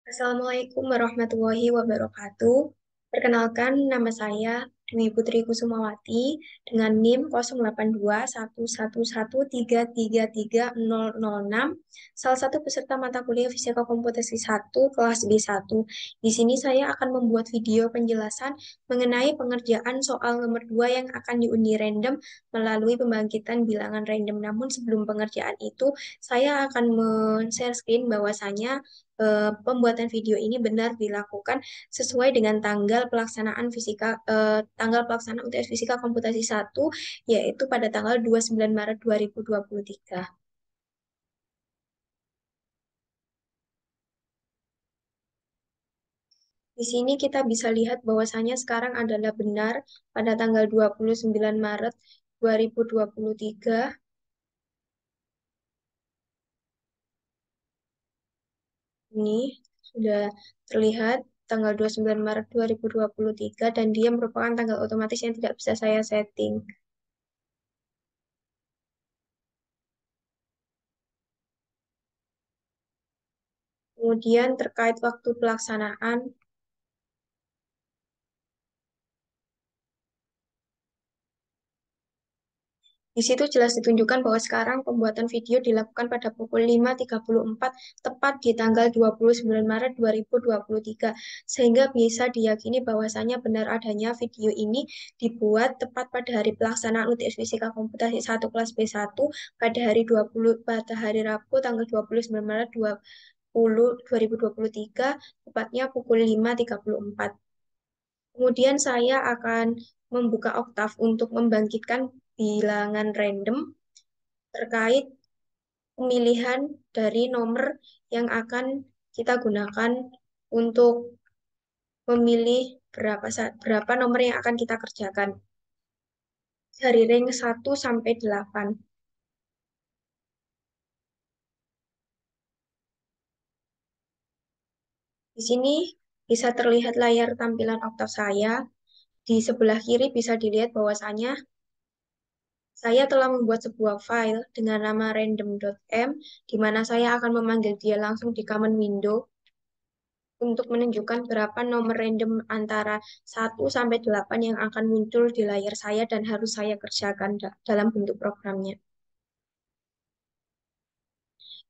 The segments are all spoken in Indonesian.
Assalamualaikum warahmatullahi wabarakatuh. Perkenalkan, nama saya Dwi Putri Kusumawati dengan NIM 08211113330006, salah satu peserta mata kuliah Fisika Komputasi 1 kelas B1. Di sini saya akan membuat video penjelasan mengenai pengerjaan soal nomor 2 yang akan diundi random melalui pembangkitan bilangan random. Namun sebelum pengerjaan itu, saya akan men-share screen bahwasanya pembuatan video ini benar dilakukan sesuai dengan tanggal pelaksanaan UTS Fisika Komputasi 1 yaitu pada tanggal 29 Maret 2023. Di sini kita bisa lihat bahwasanya sekarang adalah benar pada tanggal 29 Maret 2023. Ini sudah terlihat tanggal 29 Maret 2023 dan dia merupakan tanggal otomatis yang tidak bisa saya setting. Kemudian terkait waktu pelaksanaan, di situ jelas ditunjukkan bahwa sekarang pembuatan video dilakukan pada pukul 5.34 tepat di tanggal 29 Maret 2023, sehingga bisa diyakini bahwasanya benar adanya video ini dibuat tepat pada hari pelaksanaan UTS Fisika Komputasi 1 kelas B1 pada hari Rabu tanggal 29 Maret 2023, tepatnya pukul 5.34. Kemudian saya akan membuka Oktav untuk membangkitkan bilangan random terkait pemilihan dari nomor yang akan kita gunakan untuk memilih berapa nomor yang akan kita kerjakan dari rank 1 sampai 8. Di sini bisa terlihat layar tampilan Oktav saya. Di sebelah kiri bisa dilihat bahwasanya saya telah membuat sebuah file dengan nama random.m, di mana saya akan memanggil dia langsung di command window untuk menunjukkan berapa nomor random antara 1 sampai 8 yang akan muncul di layar saya dan harus saya kerjakan dalam bentuk programnya.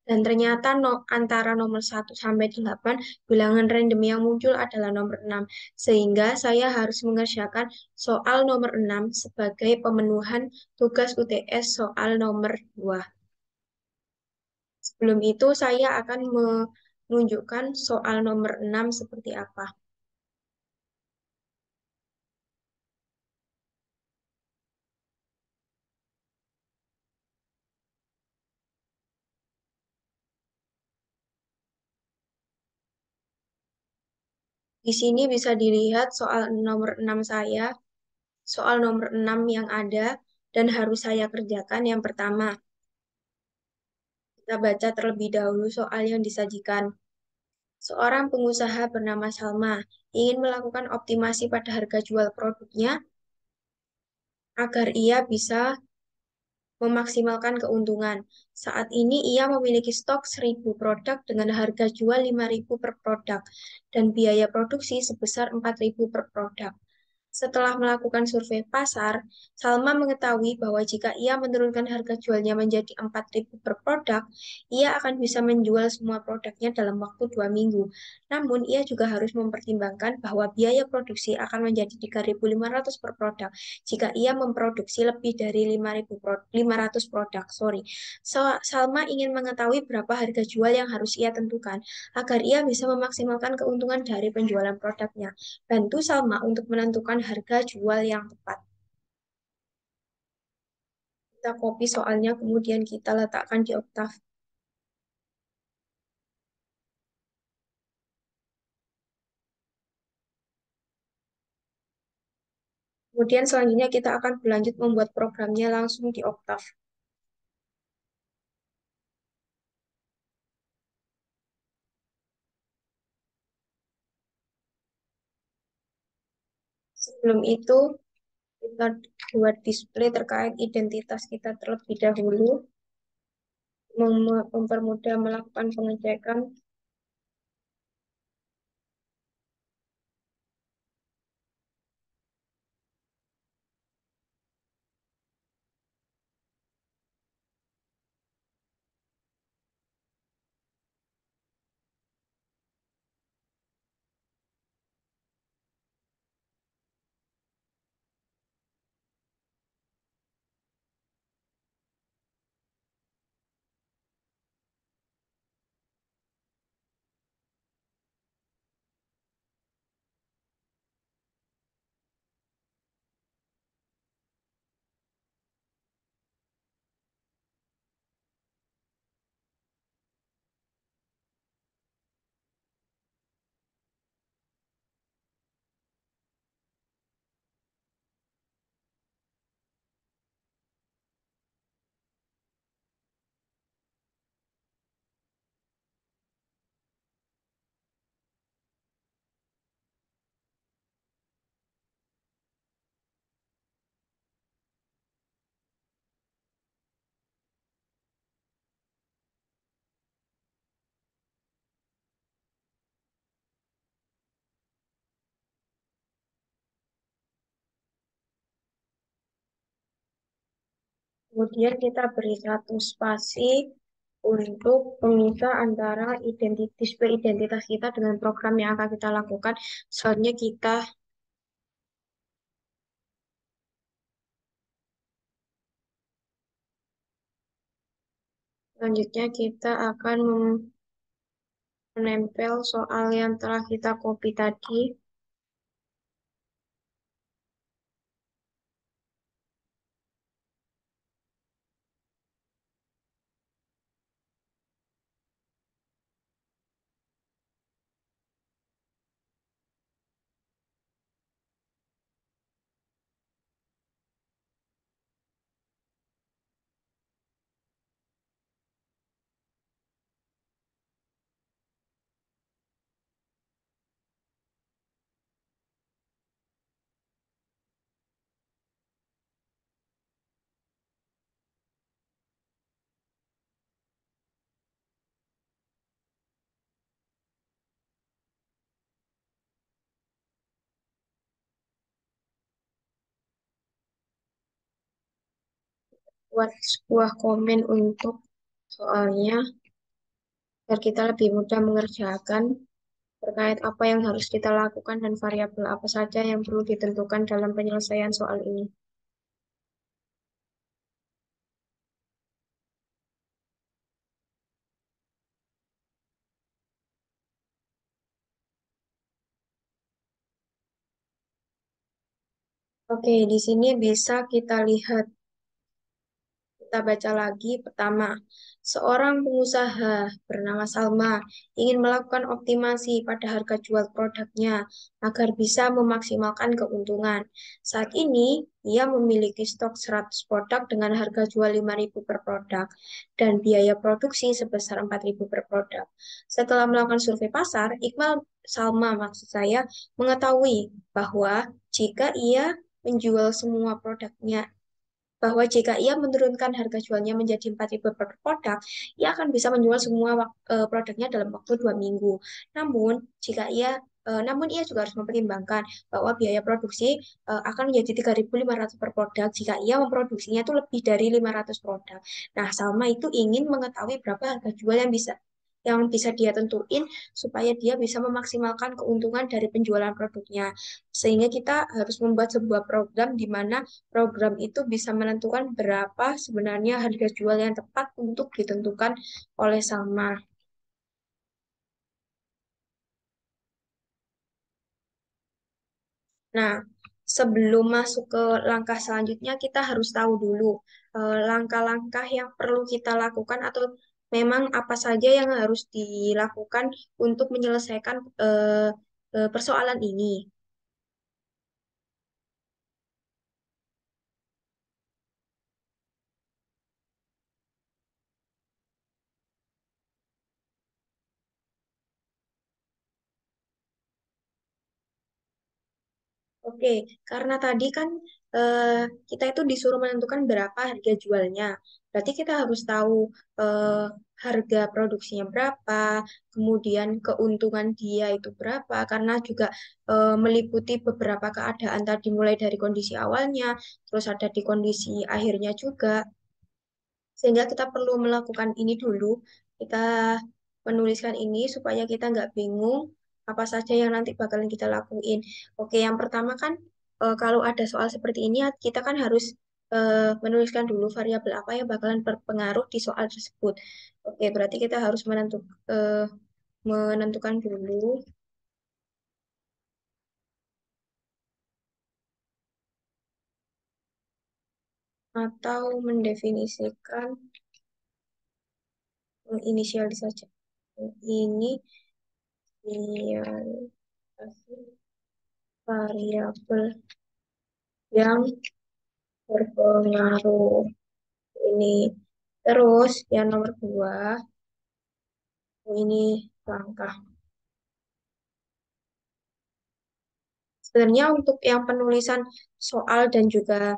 Dan ternyata antara nomor 1 sampai 8 bilangan random yang muncul adalah nomor 6. Sehingga saya harus mengerjakan soal nomor 6 sebagai pemenuhan tugas UTS soal nomor 2. Sebelum itu, saya akan menunjukkan soal nomor 6 seperti apa. Di sini bisa dilihat soal nomor 6 saya, soal nomor 6 yang ada dan harus saya kerjakan. Yang pertama, kita baca terlebih dahulu soal yang disajikan. Seorang pengusaha bernama Salma ingin melakukan optimasi pada harga jual produknya agar ia bisa memaksimalkan keuntungan. Saat ini ia memiliki stok 1.000 produk dengan harga jual 5.000 per produk dan biaya produksi sebesar 4.000 per produk. Setelah melakukan survei pasar, Salma mengetahui bahwa jika ia menurunkan harga jualnya menjadi 4.000 per produk, ia akan bisa menjual semua produknya dalam waktu 2 minggu. Namun, ia juga harus mempertimbangkan bahwa biaya produksi akan menjadi 3.500 per produk jika ia memproduksi lebih dari 500 produk. Salma ingin mengetahui berapa harga jual yang harus ia tentukan agar ia bisa memaksimalkan keuntungan dari penjualan produknya. Bantu Salma untuk menentukan harga jual yang tepat. Kita copy soalnya, kemudian kita letakkan di Oktav. Kemudian selanjutnya kita akan berlanjut membuat programnya langsung di Oktav. Sebelum itu, kita buat display terkait identitas kita terlebih dahulu, mempermudah melakukan pengecekan. Kemudian kita beri satu spasi untuk pemisah antara display identitas kita dengan program yang akan kita lakukan. Soalnya kita selanjutnya kita akan menempel soal yang telah kita copy tadi. Buat sebuah komen untuk soalnya agar kita lebih mudah mengerjakan terkait apa yang harus kita lakukan dan variabel apa saja yang perlu ditentukan dalam penyelesaian soal ini. Oke, di sini bisa kita lihat. Kita baca lagi. Pertama, seorang pengusaha bernama Salma ingin melakukan optimasi pada harga jual produknya agar bisa memaksimalkan keuntungan. Saat ini, ia memiliki stok 100 produk dengan harga jual 5.000 per produk dan biaya produksi sebesar 4.000 per produk. Setelah melakukan survei pasar, Iqbal Salma maksud saya mengetahui bahwa jika ia menjual semua produknya bahwa jika ia menurunkan harga jualnya menjadi 4.000 per produk, ia akan bisa menjual semua produknya dalam waktu 2 minggu. Namun, namun ia juga harus mempertimbangkan bahwa biaya produksi akan menjadi 3.500 per produk jika ia memproduksinya itu lebih dari 500 produk. Nah, Salma itu ingin mengetahui berapa harga jual yang bisa dia tentuin supaya dia bisa memaksimalkan keuntungan dari penjualan produknya. Sehingga kita harus membuat sebuah program di mana program itu bisa menentukan berapa sebenarnya harga jual yang tepat untuk ditentukan oleh Salma. Nah, sebelum masuk ke langkah selanjutnya, kita harus tahu dulu langkah-langkah yang perlu kita lakukan atau memang apa saja yang harus dilakukan untuk menyelesaikan persoalan ini. Oke, karena tadi kan eh, kita itu disuruh menentukan berapa harga jualnya. Berarti kita harus tahu eh, harga produksinya berapa, kemudian keuntungan dia itu berapa, karena juga meliputi beberapa keadaan tadi mulai dari kondisi awalnya, terus ada di kondisi akhirnya juga. Sehingga kita perlu melakukan ini dulu. Kita menuliskan ini supaya kita nggak bingung apa saja yang nanti bakalan kita lakuin. Oke, yang pertama kan kalau ada soal seperti ini kita kan harus menuliskan dulu variabel apa yang bakalan berpengaruh di soal tersebut. Oke, berarti kita harus menentukan dulu atau mendefinisikan inisialis saja. Ini variabel yang berpengaruh ini. Terus yang nomor dua, ini langkah. Sebenarnya untuk yang penulisan soal dan juga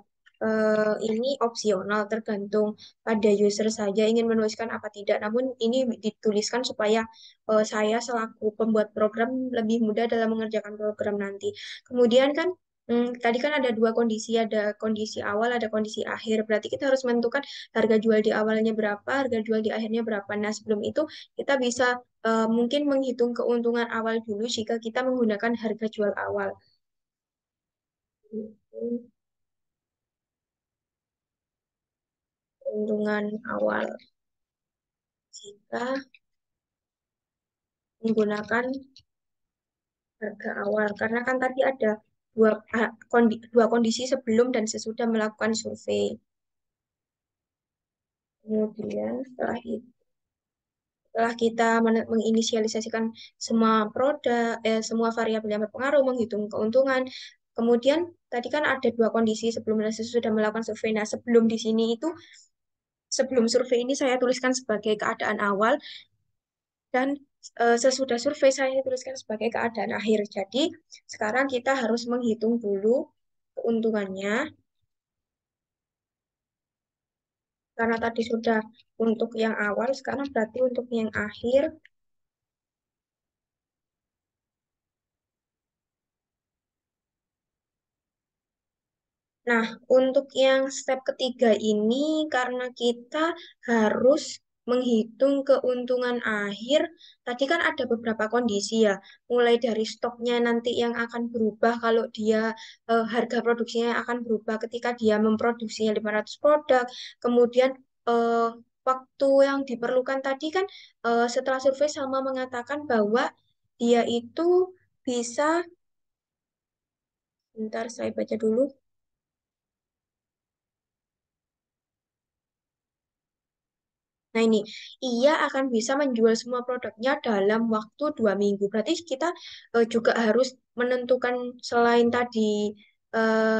ini opsional tergantung pada user saja ingin menuliskan apa tidak. Namun ini dituliskan supaya saya selaku pembuat program lebih mudah dalam mengerjakan program nanti. Kemudian kan Tadi kan ada dua kondisi, ada kondisi awal, ada kondisi akhir. Berarti kita harus menentukan harga jual di awalnya berapa, harga jual di akhirnya berapa. Nah, sebelum itu kita bisa mungkin menghitung keuntungan awal dulu jika kita menggunakan harga jual awal. Hitung keuntungan awal jika menggunakan harga awal. Karena kan tadi ada dua kondisi sebelum dan sesudah melakukan survei. Kemudian setelah kita menginisialisasikan semua semua variabel yang berpengaruh, menghitung keuntungan. Kemudian tadi kan ada dua kondisi sebelum dan sesudah melakukan survei. Nah, sebelum survei ini saya tuliskan sebagai keadaan awal dan sesudah survei saya tuliskan sebagai keadaan akhir. Jadi, sekarang kita harus menghitung dulu keuntungannya karena tadi sudah untuk yang awal, sekarang berarti untuk yang akhir. Nah, untuk yang step ketiga ini, karena kita harus menghitung keuntungan akhir, tadi kan ada beberapa kondisi ya, mulai dari stoknya nanti yang akan berubah kalau dia harga produksinya akan berubah ketika dia memproduksinya 500 produk, kemudian eh, waktu yang diperlukan tadi kan setelah survei sama mengatakan bahwa dia itu bisa, bentar saya baca dulu. Nah ini, ia akan bisa menjual semua produknya dalam waktu 2 minggu. Berarti kita juga harus menentukan selain tadi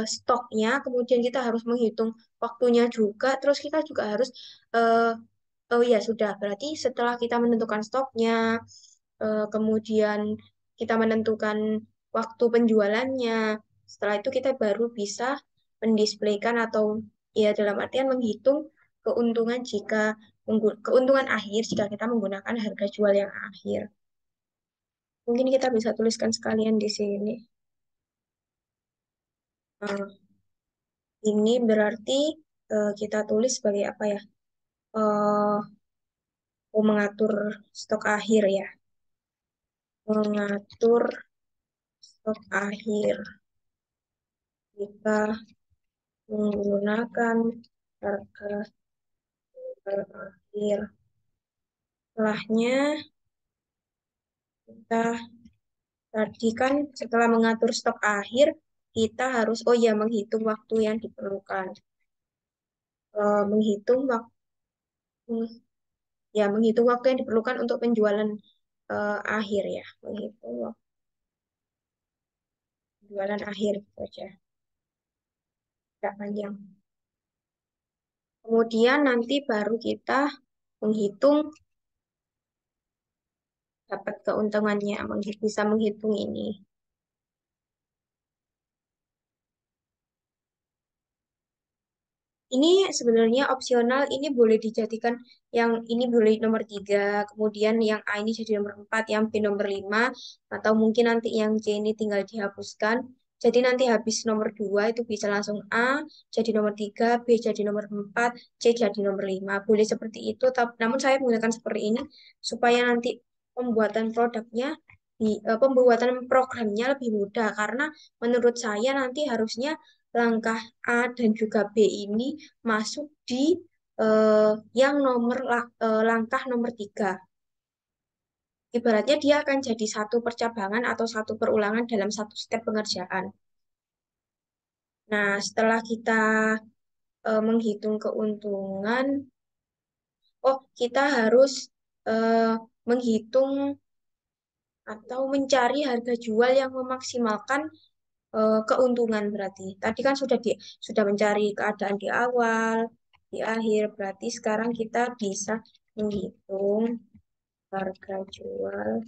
stoknya, kemudian kita harus menghitung waktunya juga. Terus kita juga harus, eh, oh ya sudah, berarti setelah kita menentukan stoknya, kemudian kita menentukan waktu penjualannya, setelah itu kita baru bisa mendisplaykan atau ya dalam artian menghitung keuntungan keuntungan akhir jika kita menggunakan harga jual yang akhir. Mungkin kita bisa tuliskan sekalian di sini. Nah, ini berarti kita tulis sebagai apa ya? Eh, mengatur stok akhir ya. Mengatur stok akhir jika menggunakan harga jual akhir. Setelahnya kita tadi kan setelah mengatur stok akhir, kita harus, oh ya, menghitung waktu yang diperlukan. Menghitung waktu, ya, menghitung waktu yang diperlukan untuk penjualan akhir ya. Menghitung waktu penjualan akhir gitu aja, tidak panjang. Kemudian nanti baru kita menghitung dapat keuntungannya, bisa menghitung ini. Ini sebenarnya opsional, ini boleh dijadikan yang ini boleh nomor 3, kemudian yang A ini jadi nomor 4, yang B nomor 5, atau mungkin nanti yang C ini tinggal dihapuskan. Jadi nanti habis nomor 2 itu bisa langsung A jadi nomor 3, B jadi nomor 4, C jadi nomor 5. Boleh seperti itu, namun saya menggunakan seperti ini supaya nanti pembuatan produknya, pembuatan programnya lebih mudah. Karena menurut saya nanti harusnya langkah A dan juga B ini masuk di yang langkah nomor 3. Ibaratnya dia akan jadi satu percabangan atau satu perulangan dalam satu step pengerjaan. Nah, setelah kita menghitung keuntungan, oh kita harus eh, menghitung atau mencari harga jual yang memaksimalkan keuntungan berarti. Tadi kan sudah mencari keadaan di awal, di akhir. Berarti sekarang kita bisa menghitung harga jual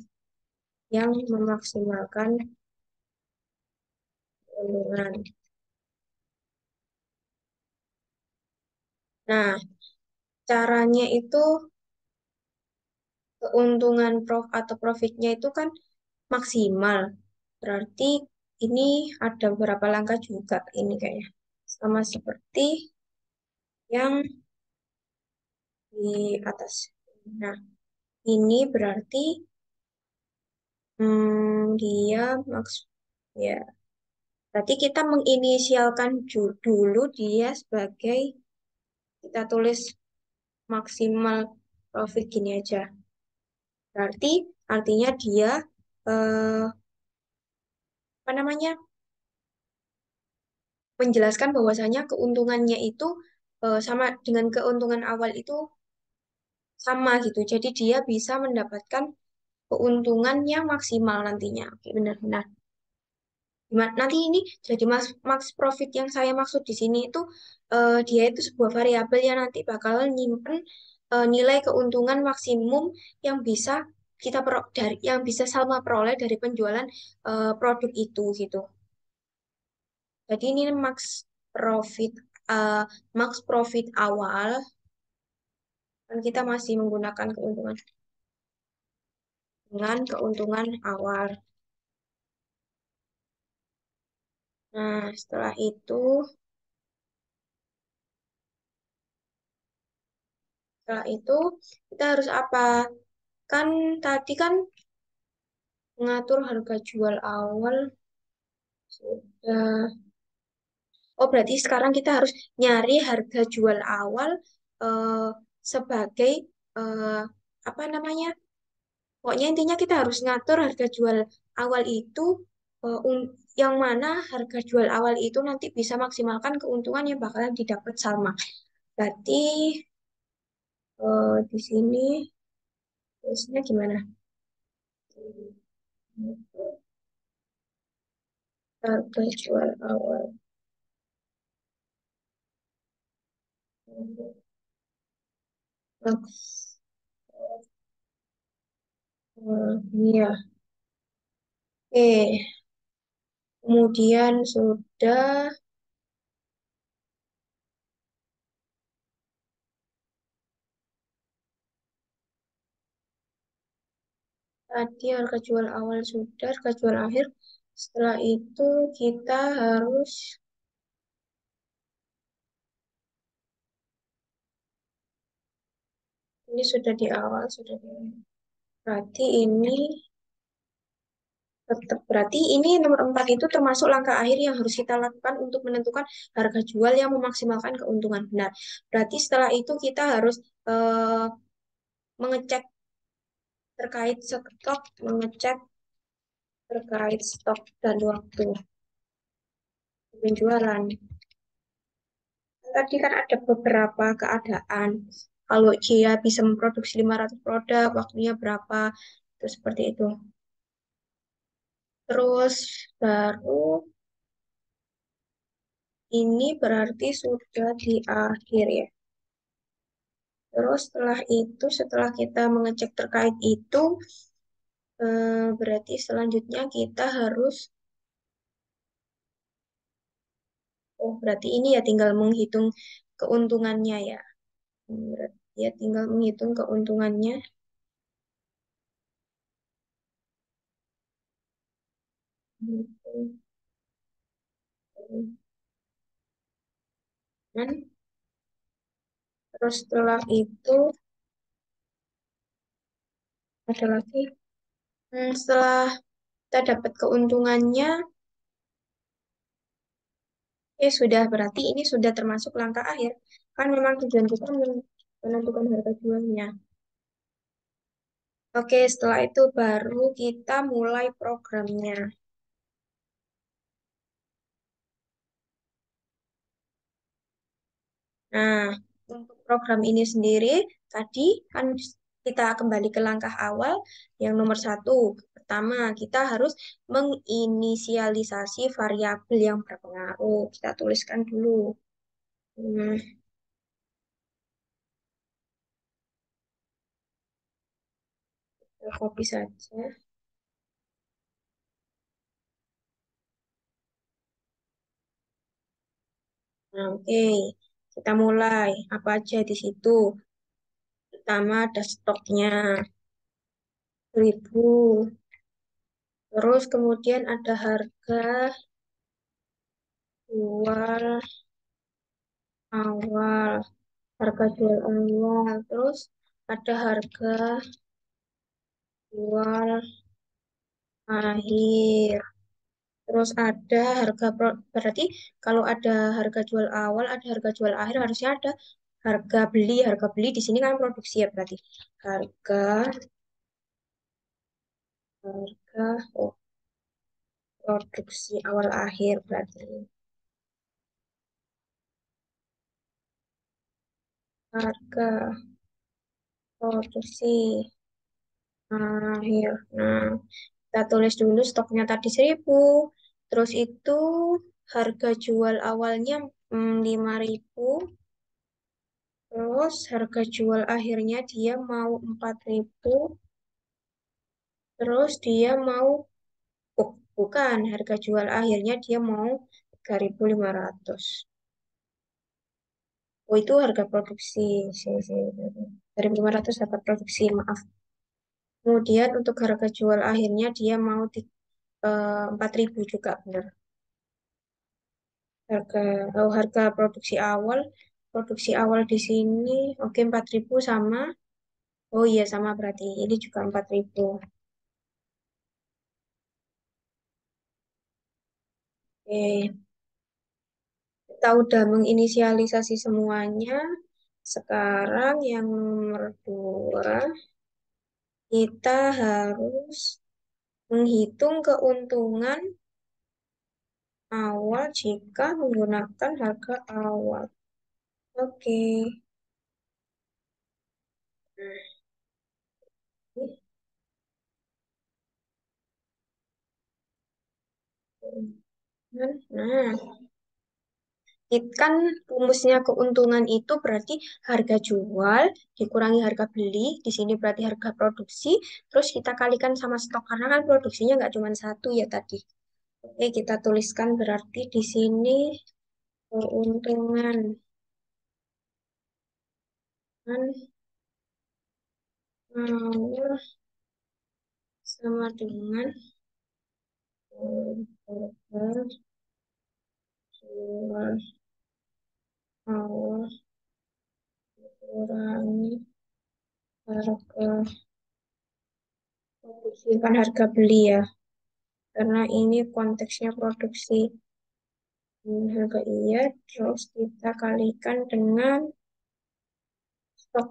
yang memaksimalkan keuntungan. Nah, caranya itu keuntungan atau profitnya itu kan maksimal. Berarti ini ada beberapa langkah juga ini kayaknya. Sama seperti yang di atas. Nah, ini berarti dia maks ya. Berarti kita menginisialkan dulu dia sebagai kita tulis maksimal profit gini aja. Berarti artinya dia apa namanya? Menjelaskan bahwasanya keuntungannya itu sama dengan keuntungan awal itu sama gitu. Jadi dia bisa mendapatkan keuntungan yang maksimal nantinya. Oke, benar-benar. Nanti ini jadi max profit yang saya maksud di sini itu dia itu sebuah variabel yang nanti bakal nyimpen nilai keuntungan maksimum yang bisa yang bisa Salma peroleh dari penjualan produk itu gitu. Jadi ini profit eh, max profit awal kan kita masih menggunakan keuntungan dengan keuntungan awal. Nah, setelah itu kita harus apa? Kan tadi kan mengatur harga jual awal sudah. Oh, berarti sekarang kita harus nyari harga jual awal eh, sebagai eh, apa namanya? Pokoknya intinya kita harus ngatur harga jual awal itu yang mana harga jual awal itu nanti bisa maksimalkan keuntungan yang bakalan didapat Salma. Berarti di sini tulisnya gimana? Harga jual awal. Max, iya. Oke, kemudian sudah tadi harga jual awal sudah, harga jual akhir. Setelah itu kita harus, ini sudah di awal, sudah di awal. Berarti ini tetap, berarti ini nomor 4 itu termasuk langkah akhir yang harus kita lakukan untuk menentukan harga jual yang memaksimalkan keuntungan. Benar. Berarti setelah itu kita harus mengecek terkait stok, mengecek terkait stok dan waktu penjualan. Tadi kan ada beberapa keadaan. Kalau dia bisa memproduksi 500 produk, waktunya berapa? Itu seperti itu. Terus baru ini berarti sudah di akhir ya. Terus setelah kita mengecek terkait itu, berarti selanjutnya kita harus, oh berarti ini ya tinggal menghitung keuntungannya ya. Berarti ya tinggal menghitung keuntungannya. Hitung keuntungan. Terus setelah itu ada lagi. Setelah kita dapat keuntungannya, sudah berarti ini sudah termasuk langkah akhir. Kan memang tujuan kita menentukan harga jualnya. Oke, setelah itu baru kita mulai programnya. Nah, untuk program ini sendiri, tadi kan kita kembali ke langkah awal yang nomor 1. Pertama, kita harus menginisialisasi variabel yang berpengaruh. Kita tuliskan dulu. Hmm, kita copy saja. Nah, oke, kita mulai. Apa aja di situ? Pertama ada stoknya 1000. Terus kemudian ada harga jual awal, harga jual awal. Terus ada harga jual akhir. Terus ada berarti kalau ada harga jual awal, ada harga jual akhir, harusnya ada harga beli. Harga beli di sini kan produksi ya berarti. Harga, harga, oh, produksi awal akhir berarti. Harga produksi akhir. Nah, kita tulis dulu stoknya tadi 1.000. Terus itu harga jual awalnya 5.000. Terus harga jual akhirnya dia mau 4.000. Terus dia mau, oh, bukan, harga jual akhirnya dia mau 3.500. Oh, itu harga produksi. 3.500 harga produksi, maaf. Kemudian untuk harga jual akhirnya dia mau 4.000 juga, benar. Harga, oh, harga produksi awal di sini, oke 4.000 sama, oh iya sama berarti, ini juga 4.000. Oke, kita udah menginisialisasi semuanya. Sekarang yang nomor 2, kita harus menghitung keuntungan awal jika menggunakan harga awal. Oke. Nah, kan rumusnya keuntungan itu berarti harga jual dikurangi harga beli, di sini berarti harga produksi, terus kita kalikan sama stok karena kan produksinya nggak cuma satu ya tadi. Oke, kita tuliskan berarti di sini keuntungan kan awal sama dengan harga jual awal kurangi harga produksi kan harga beli ya, karena ini konteksnya produksi. Harga iya, terus kita kalikan dengan stok.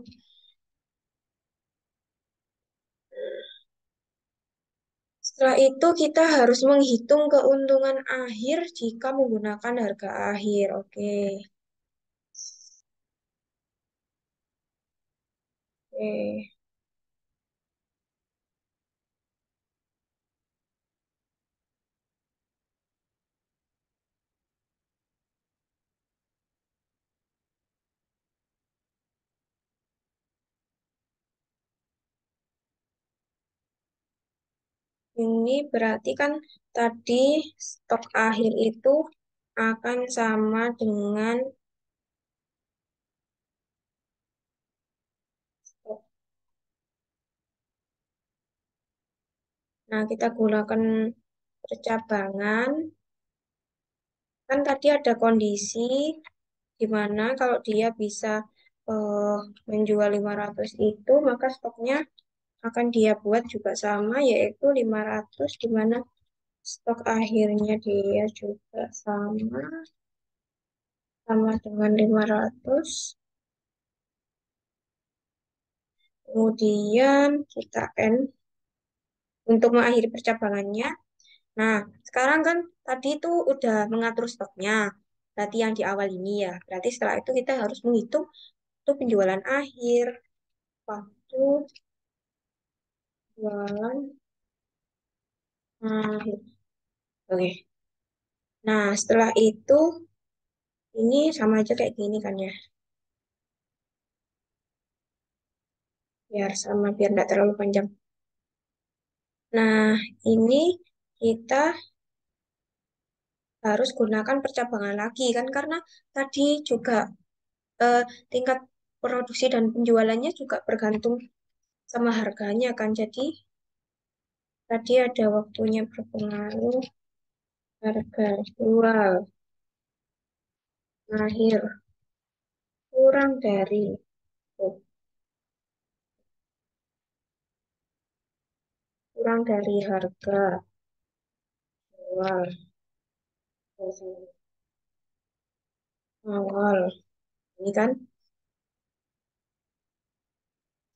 Setelah itu kita harus menghitung keuntungan akhir jika menggunakan harga akhir. Oke. Oke. Ini berarti kan tadi stok akhir itu akan sama dengan stok. Nah, kita gunakan percabangan. Kan tadi ada kondisi di mana kalau dia bisa eh, menjual 500 itu, maka stoknya akan dia buat juga sama, yaitu 500, di mana stok akhirnya dia juga sama dengan 500. Kemudian kita N untuk mengakhiri percabangannya. Nah, sekarang kan tadi itu udah mengatur stoknya. Berarti yang di awal ini ya. Berarti setelah itu kita harus menghitung itu penjualan akhir. Waktu jualan akhir. Oke. Nah, setelah itu ini sama aja kayak gini kan ya. Biar sama, biar nggak terlalu panjang. Nah, ini kita harus gunakan percabangan lagi kan karena tadi juga eh, tingkat produksi dan penjualannya juga bergantung sama harganya kan. Jadi Tadi ada waktunya berpengaruh, harga jual akhir kurang dari, oh, kurang dari harga jual awal. Ini kan,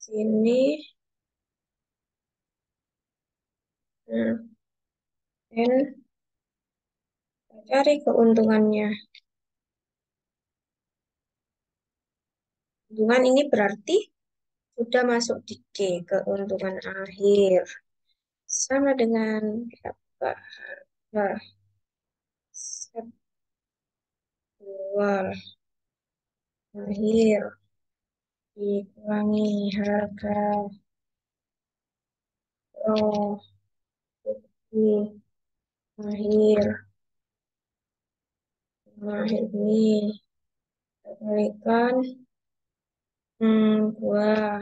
sini, nah, N, cari keuntungannya. Keuntungan ini berarti sudah masuk di D, keuntungan akhir. Sama dengan berapa harga set jual akhir dikurangi harga produksi akhir. Akhir ini kita kalikan, dua.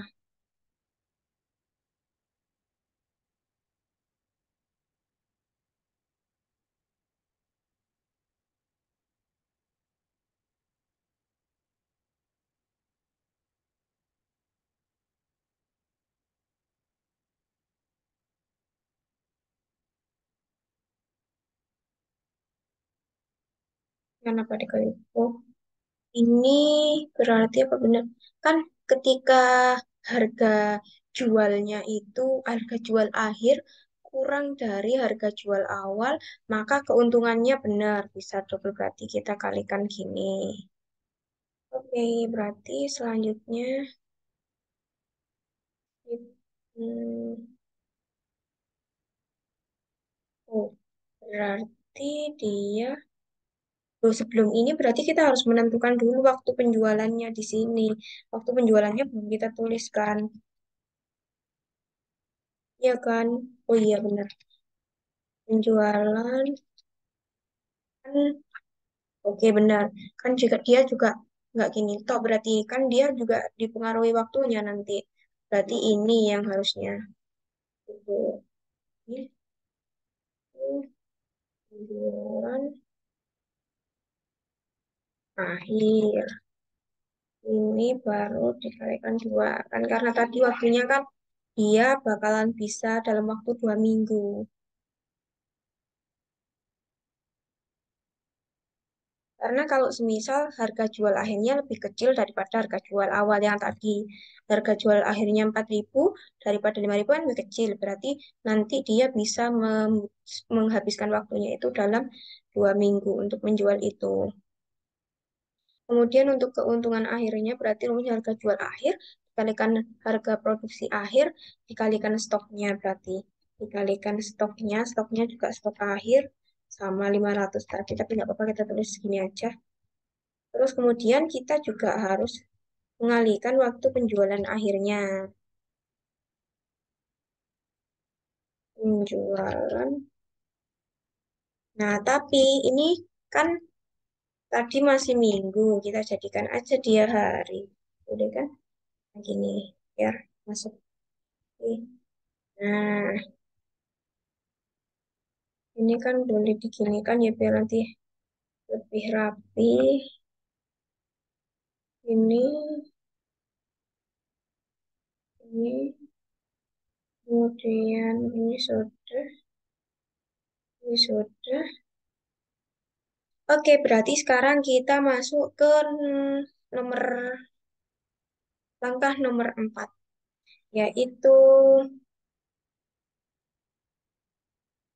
Kenapa dikali? Oh, ini berarti apa benar? Kan ketika harga jualnya itu harga jual akhir kurang dari harga jual awal, maka keuntungannya benar. Bisa double berarti kita kalikan gini. Oke, berarti selanjutnya hmm, oh, berarti dia sebelum ini berarti kita harus menentukan dulu waktu penjualannya di sini. Waktu penjualannya belum kita tuliskan. Iya kan? Oh iya benar. Penjualan kan oke benar. Kan juga dia juga nggak gini toh berarti kan dia juga dipengaruhi waktunya nanti. Berarti ini yang harusnya itu penjualan akhir. Ini baru dikalikan dua kan karena tadi waktunya kan dia bakalan bisa dalam waktu 2 minggu. Karena kalau semisal harga jual akhirnya lebih kecil daripada harga jual awal yang tadi. Harga jual akhirnya 4.000 daripada 5.000 kan lebih kecil. Berarti nanti dia bisa menghabiskan waktunya itu dalam 2 minggu untuk menjual itu. Kemudian untuk keuntungan akhirnya berarti rumusnya harga jual akhir dikalikan harga produksi akhir dikalikan stoknya berarti. Dikalikan stoknya, stoknya juga stok akhir sama 500 tadi. Tapi nggak apa-apa kita tulis segini aja. Terus kemudian kita juga harus mengalihkan waktu penjualan akhirnya. Penjualan. Nah, tapi ini kan tadi masih minggu, kita jadikan aja dia hari. Udah kan? Nah, gini, biar masuk. Nah, ini kan boleh diginikan ya biar nanti lebih rapi. Ini, ini, kemudian ini sudah. Oke, berarti sekarang kita masuk ke nomor langkah nomor 4, yaitu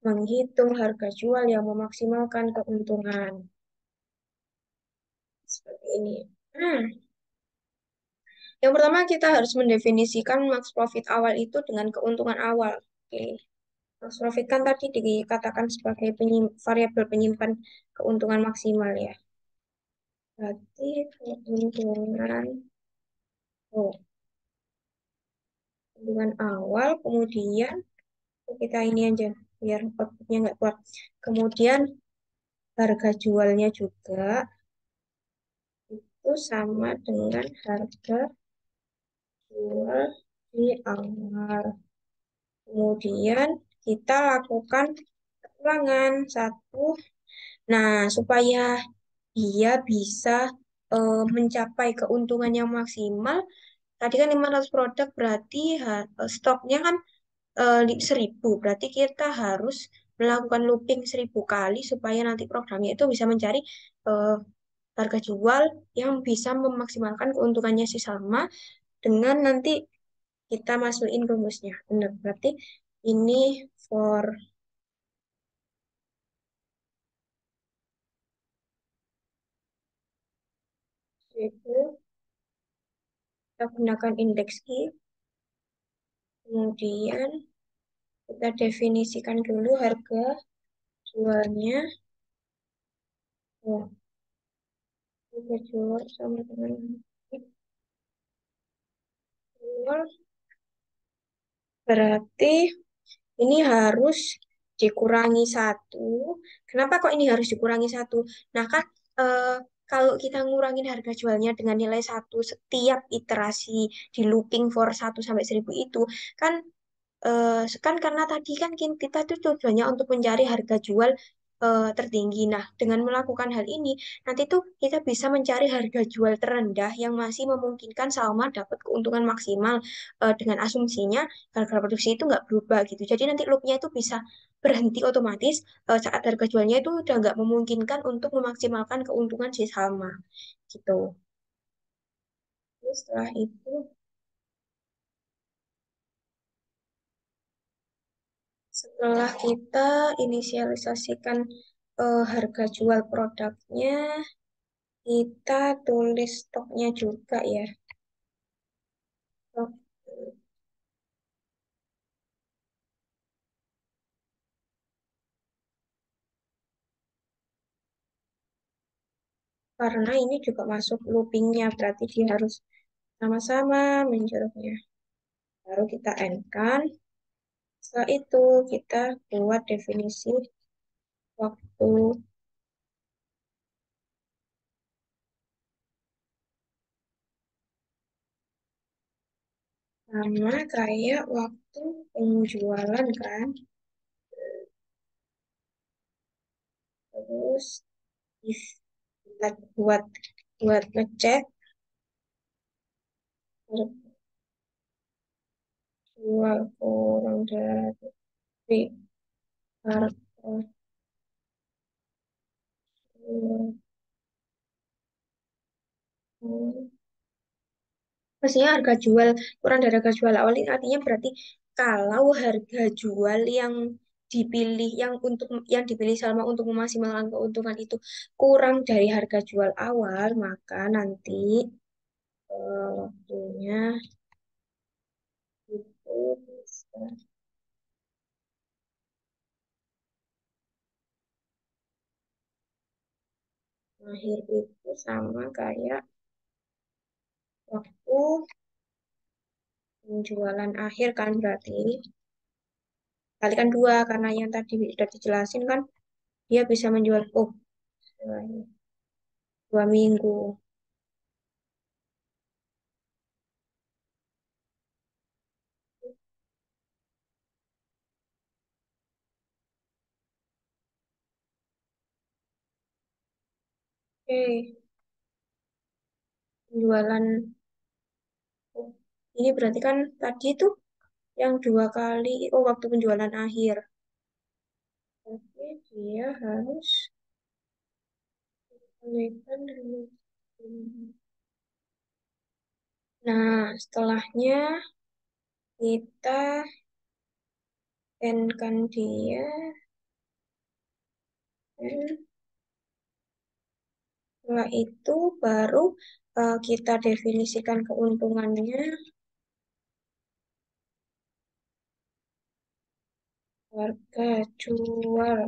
menghitung harga jual yang memaksimalkan keuntungan. Seperti ini. Nah, yang pertama kita harus mendefinisikan max profit awal itu dengan keuntungan awal. Oke. Max profit kan tadi dikatakan sebagai variabel penyimpan keuntungan maksimal ya. Berarti keuntungan, oh, keuntungan awal, kemudian kita ini aja biar outputnya nggak kuat. Kemudian harga jualnya juga itu sama dengan harga jual di awal. Kemudian kita lakukan ulangan satu. Nah, supaya dia bisa mencapai keuntungan yang maksimal, tadi kan 500 produk berarti stoknya kan 1.000. Berarti kita harus melakukan looping 1.000 kali supaya nanti programnya itu bisa mencari eh, harga jual yang bisa memaksimalkan keuntungannya si Salma dengan nanti kita masukin rumusnya. Benar, berarti ini for itu kita gunakan indeks I, kemudian kita definisikan dulu harga jualnya. Oh, harga jual sama dengan jual berarti ini harus dikurangi satu. Kenapa kok ini harus dikurangi satu? Nah kan eh, kalau kita ngurangin harga jualnya dengan nilai satu setiap iterasi di looping for 1 sampai 1.000 itu, kan kan karena tadi kan kita tuh tujuannya untuk mencari harga jual tertinggi. Nah, dengan melakukan hal ini, nanti tuh kita bisa mencari harga jual terendah yang masih memungkinkan Salma dapat keuntungan maksimal dengan asumsinya harga produksi itu nggak berubah gitu. Jadi nanti loopnya itu bisa berhenti otomatis saat harga jualnya itu udah nggak memungkinkan untuk memaksimalkan keuntungan si Salma gitu. Terus setelah itu setelah kita inisialisasikan harga jual produknya, kita tulis stoknya juga ya. Stok. Karena ini juga masuk loopingnya, berarti dia harus sama-sama menjeruknya. Baru kita end-kan. Setelah itu kita buat definisi waktu sama kayak waktu penjualan kan. Terus if- kita buat buat ngecek jual kurang dari harga jual. Maksudnya harga jual kurang dari harga jual awal ini artinya berarti kalau harga jual yang dipilih yang dipilih Salma untuk memaksimalkan keuntungan itu kurang dari harga jual awal, maka nanti waktunya itu bisa akhir itu sama kayak waktu penjualan akhir kan berarti kalikan dua karena yang tadi sudah dijelasin kan dia bisa menjual dua minggu. Oke, penjualan. Oh, ini berarti kan tadi tuh yang 2 kali, oh waktu penjualan akhir. Tapi dia harus menaikan dulu. Nah, setelahnya kita endkan dia. Dan setelah itu baru kita definisikan keuntungannya. Harga jual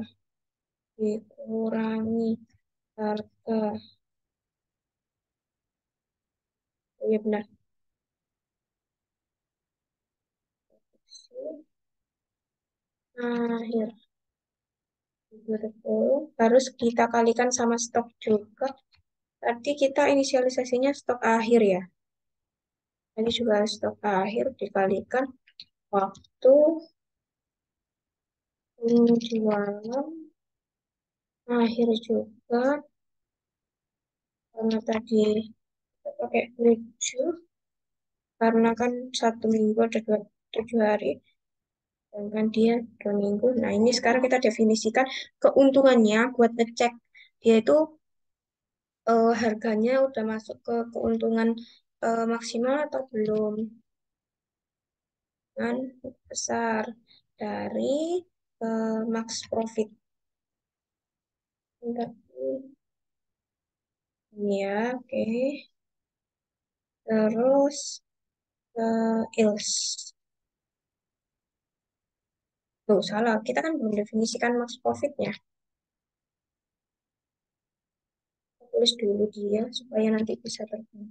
dikurangi harga. Oh, iya benar. Akhir 20. Harus kita kalikan sama stok juga. Tadi kita inisialisasinya stok akhir ya. Tadi juga stok akhir dikalikan waktu jualan akhir juga karena tadi kita pakai 7 karena kan 1 minggu ada 7 hari dan kan dia 2 minggu. Nah ini sekarang kita definisikan keuntungannya buat ngecek dia itu harganya udah masuk ke keuntungan maksimal atau belum kan besar dari max profit. Bentar, ini ya, oke. Terus ILS. Tuh, salah. Kita kan belum definisikan max profitnya. Tulis dulu dia supaya nanti bisa terbang.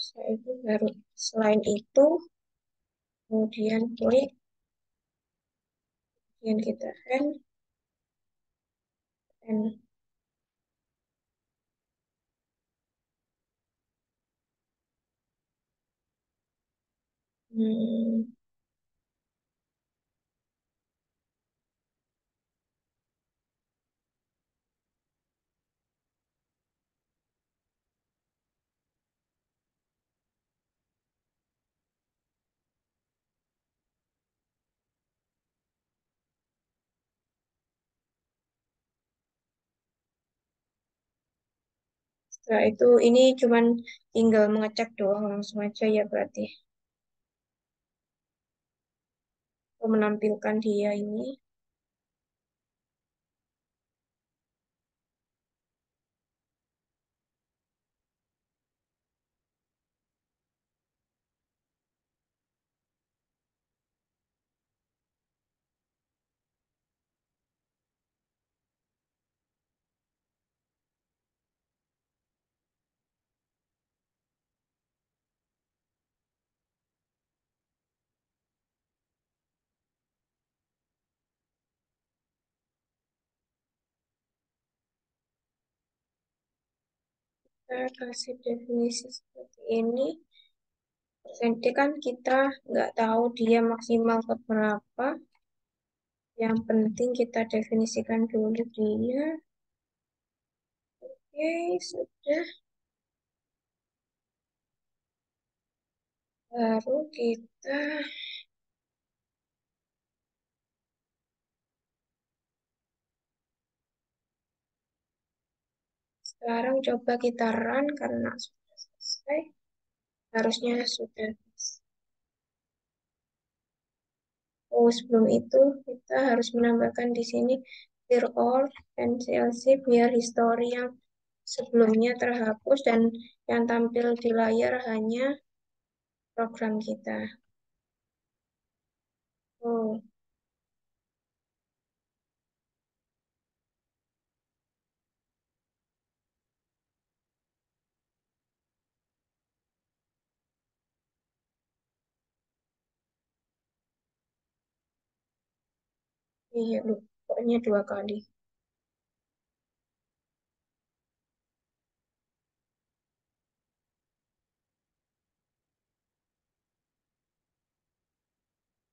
Saya itu baru selain itu, kemudian klik, kemudian kita end. Hmm, setelah itu ini cuman tinggal mengecek doang langsung aja ya berarti. Menampilkan dia ini. Kita kasih definisi seperti ini. Jadi kan kita nggak tahu dia maksimal ke berapa. Yang penting kita definisikan dulu dia. Oke, sudah. Baru kita sekarang coba kita run karena sudah selesai. Harusnya sudah. Oh, sebelum itu kita harus menambahkan di sini clear all dan CLC biar histori yang sebelumnya terhapus dan yang tampil di layar hanya program kita. Oh, iya, lu pokoknya 2 kali.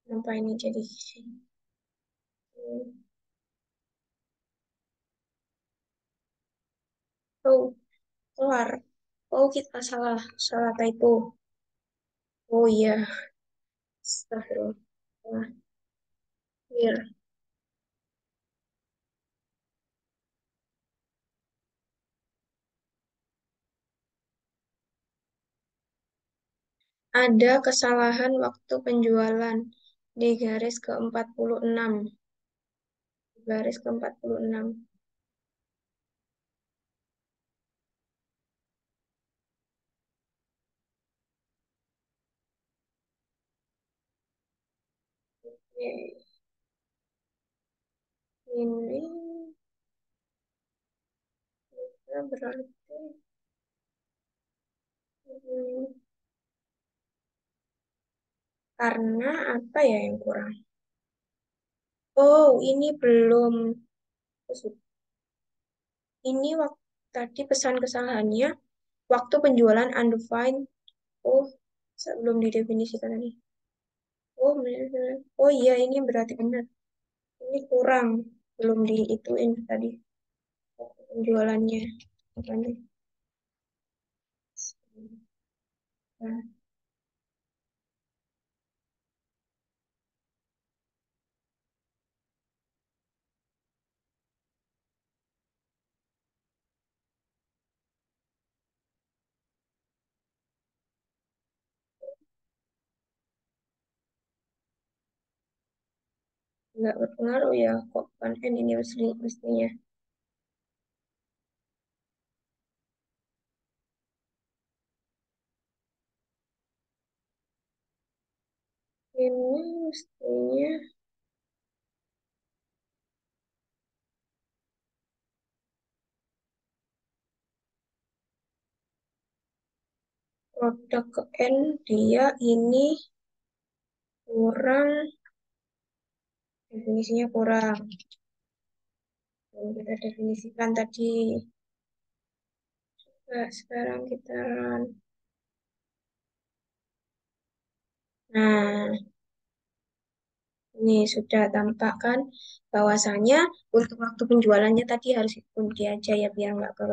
Kenapa ini jadi oh, keluar. Oh, kita salah, salah typo. Oh iya, astagfirullah. Clear. Ada kesalahan waktu penjualan di garis ke-46. Garis ke-46. Oke, ini berarti hmm, karena apa ya yang kurang? Oh, ini belum. Ini waktu tadi pesan kesalahannya waktu penjualan undefined. Oh, belum didefinisikan tadi. Oh iya, ini berarti benar. Ini kurang. Belum diituin tadi penjualannya. Makanya nah, nggak berpengaruh ya. Kok kan ini mestinya. Ini mestinya produk ke N dia ini kurang, definisinya kurang. Yang kita definisikan tadi. Nah, sekarang kita run. Nah, ini sudah tampak kan bahwasanya untuk waktu penjualannya tadi harus dikunci aja ya biar nggak ke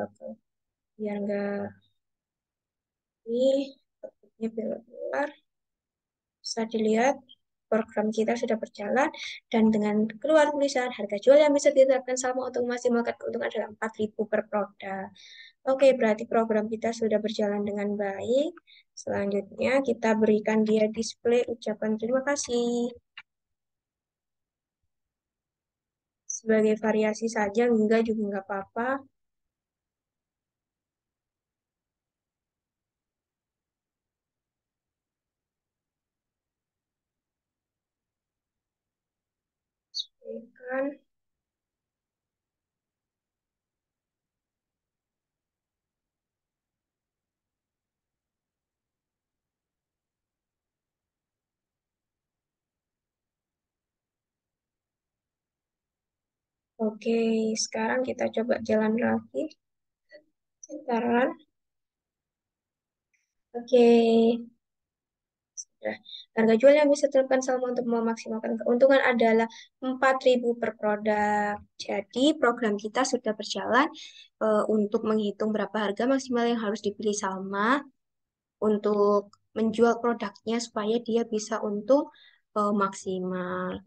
biar nggak ini bentuknya biar keluar. Bisa dilihat program kita sudah berjalan dan dengan keluar tulisan harga jual yang bisa ditetapkan selama untuk maksimalkan keuntungan adalah 4.000 per produk. Oke, berarti program kita sudah berjalan dengan baik. Selanjutnya kita berikan dia display ucapan terima kasih. Sebagai variasi saja, enggak juga enggak apa-apa. Berikan. Oke, sekarang kita coba jalan lagi. Sekarang, oke. Nah, harga jual yang bisa ditetapkan selama untuk memaksimalkan keuntungan adalah 4.000 per produk. Jadi, program kita sudah berjalan untuk menghitung berapa harga maksimal yang harus dipilih Salma untuk menjual produknya supaya dia bisa untung maksimal.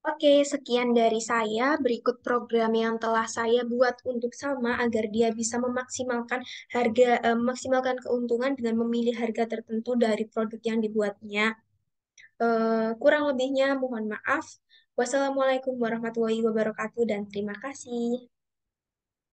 Oke, sekian dari saya. Berikut program yang telah saya buat untuk Salma agar dia bisa memaksimalkan memaksimalkan keuntungan dengan memilih harga tertentu dari produk yang dibuatnya. Kurang lebihnya mohon maaf. Wassalamualaikum warahmatullahi wabarakatuh dan terima kasih.